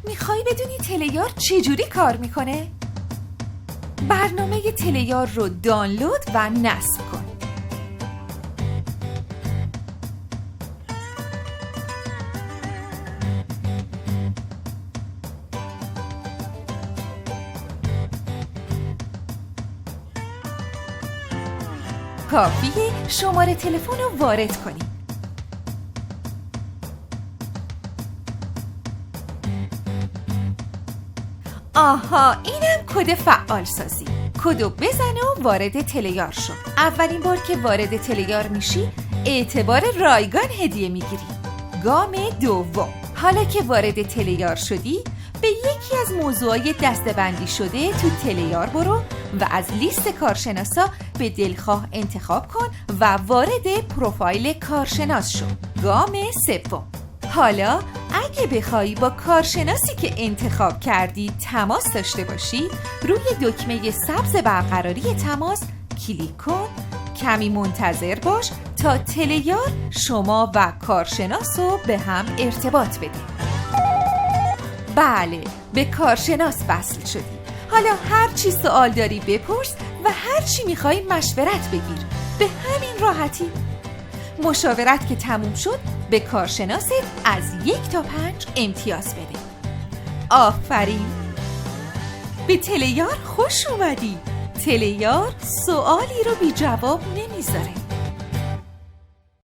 میخوای بدونی تله‌یار چجوری کار میکنه؟ برنامه تله‌یار رو دانلود و نصب کن. کافیه شماره تلفن رو وارد کنی. آها، اینم کد فعال سازی. کدو بزن و وارد تله‌یار شو. اولین بار که وارد تله‌یار میشی اعتبار رایگان هدیه میگیری. گام دوم، حالا که وارد تله‌یار شدی به یکی از موضوعای دسته‌بندی شده تو تله‌یار برو و از لیست کارشناسا به دلخواه انتخاب کن و وارد پروفایل کارشناس شو. گام سوم، حالا اگه بخوای با کارشناسی که انتخاب کردی تماس داشته باشی روی دکمه سبز برقراری تماس کلیک کن. کمی منتظر باش تا تله‌یار شما و کارشناس رو به هم ارتباط بده. بله، به کارشناس وصل شدی. حالا هر چی سوال داری بپرس و هر چی میخوای مشورت بگیر. به همین راحتی. مشاورت که تموم شد به کارشناست از 1 تا 5 امتیاز بده. آفرین، به تله‌یار خوش اومدی. تله‌یار سوالی رو بی جواب نمیذاره.